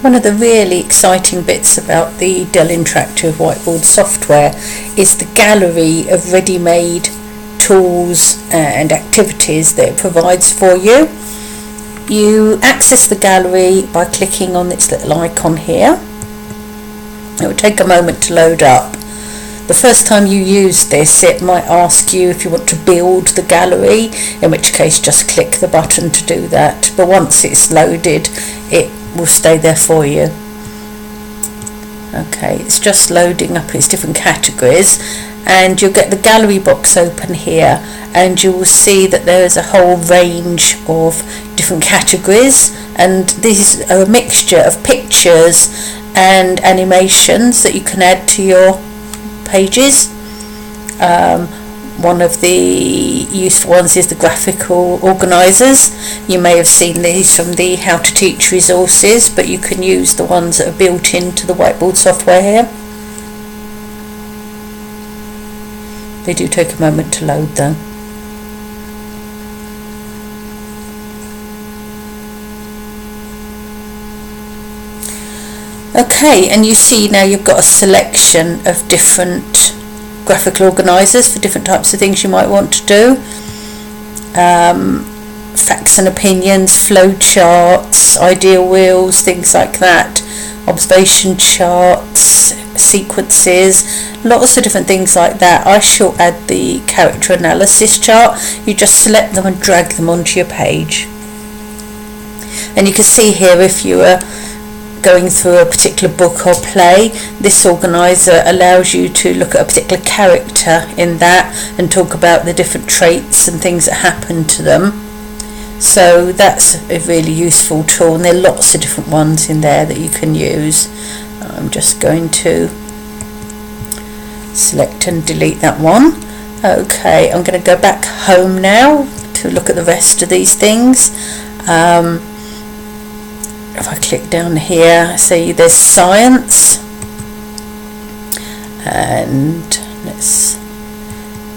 One of the really exciting bits about the Dell Interactive Whiteboard software is the gallery of ready-made tools and activities that it provides for you. You access the gallery by clicking on this little icon here. It will take a moment to load up. The first time you use this, it might ask you if you want to build the gallery, in which case just click the button to do that. But once it's loaded, it will stay there for you. Okay, it's just loading up its different categories, and you'll get the gallery box open here, and you will see that there is a whole range of different categories, and these are a mixture of pictures and animations that you can add to your pages. One of the useful ones is the graphical organisers. You may have seen these from the How to Teach resources, but you can use the ones that are built into the whiteboard software here. They do take a moment to load though. Okay, and you see now you've got a selection of different graphical organisers for different types of things you might want to do. Facts and opinions, flow charts, idea wheels, things like that, observation charts, sequences, lots of different things like that. I shall add the character analysis chart. You just select them and drag them onto your page. And you can see here, if you are going through a particular book or play, this organiser allows you to look at a particular character in that and talk about the different traits and things that happen to them. So that's a really useful tool, and there are lots of different ones in there that you can use. I'm just going to select and delete that one. Okay, I'm going to go back home now to look at the rest of these things. If I click down here, see there's science, and let's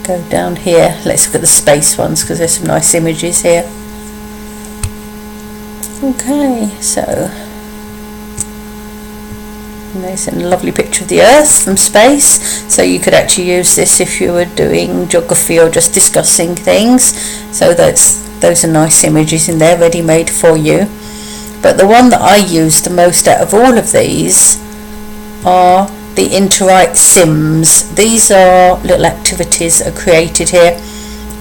go down here. Let's look at the space ones because there's some nice images here. Okay, so there's a lovely picture of the Earth from space. So you could actually use this if you were doing geography or just discussing things. So those are nice images in there, ready made for you. But the one that I use the most out of all of these are the Interwrite Sims. These are little activities that are created here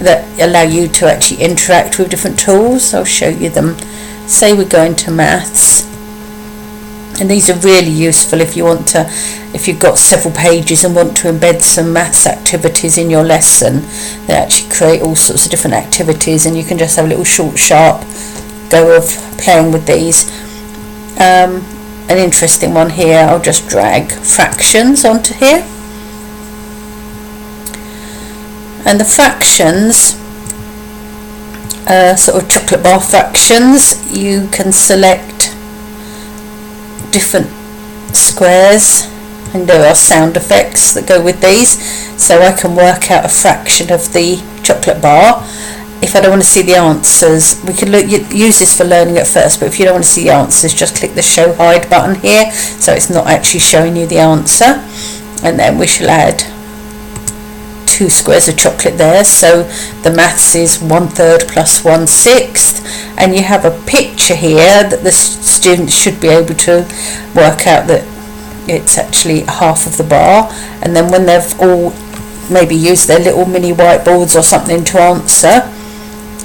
that allow you to actually interact with different tools. I'll show you them. Say we go into maths, and these are really useful if you've got several pages and want to embed some maths activities in your lesson. They actually create all sorts of different activities, and you can just have a little short, sharp go of playing with these. An interesting one here, I'll just drag fractions onto here, and the fractions, sort of chocolate bar fractions, you can select different squares, and there are sound effects that go with these, so I can work out a fraction of the chocolate bar. If I don't want to see the answers, we can use this for learning at first, but if you don't want to see the answers, just click the show hide button here, so it's not actually showing you the answer. And then we shall add 2 squares of chocolate there, so the maths is 1/3 plus 1/6, and you have a picture here that the students should be able to work out that it's actually half of the bar. And then when they've all maybe used their little mini whiteboards or something to answer,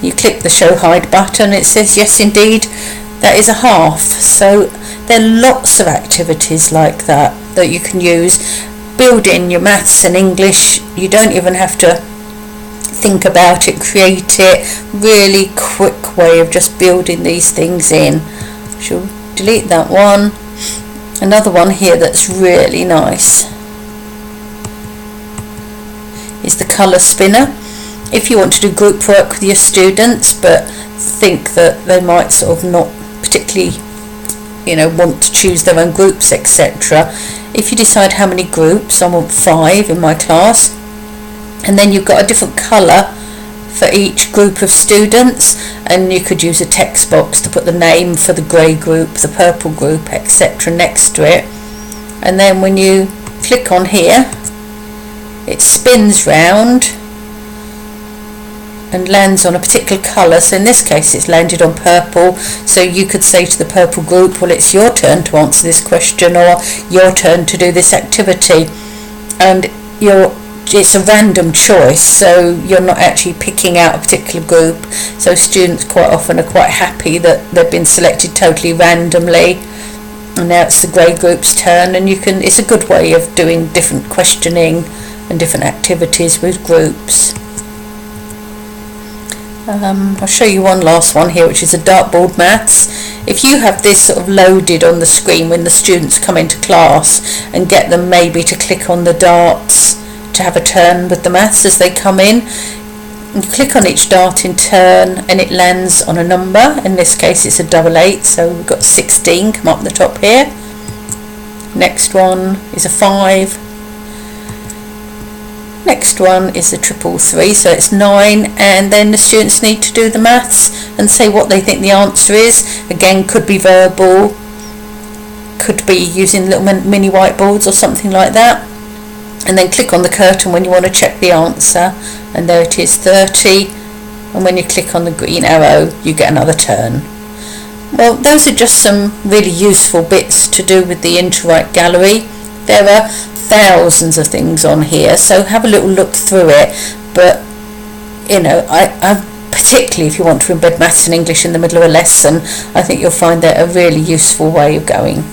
you click the show hide button, it says yes indeed that is a half. So there are lots of activities like that you can use. Build in your maths and English. You don't even have to think about it, create it. Really quick way of just building these things in. She'll delete that one. Another one here that's really nice is the colour spinner. If you want to do group work with your students but think that they might sort of not particularly want to choose their own groups, etc., if you decide how many groups, I want 5 in my class, and then you've got a different colour for each group of students, and you could use a text box to put the name for the grey group, the purple group, etc. next to it. And then when you click on here, it spins round and lands on a particular colour. So in this case it's landed on purple, so you could say to the purple group, well, it's your turn to answer this question, or your turn to do this activity. And it's a random choice, so you're not actually picking out a particular group, so students quite often are quite happy that they've been selected totally randomly. And now it's the grey group's turn, and it's a good way of doing different questioning and different activities with groups. I'll show you one last one here, which is a dartboard maths. If you have this sort of loaded on the screen when the students come into class, and get them maybe to click on the darts to have a turn with the maths as they come in, you click on each dart in turn and it lands on a number. In this case it's a 88, so we've got 16 come up the top here. Next one is a 5. Next one is a 333, so it's 9, and then the students need to do the maths and say what they think the answer is. Again, could be verbal, could be using little mini whiteboards or something like that. And then click on the curtain when you want to check the answer, and there it is, 30, and when you click on the green arrow you get another turn. Well, those are just some really useful bits to do with the Interwrite gallery. There are thousands of things on here, so have a little look through it, but I particularly if you want to embed maths and English in the middle of a lesson, I think you'll find that a really useful way of going.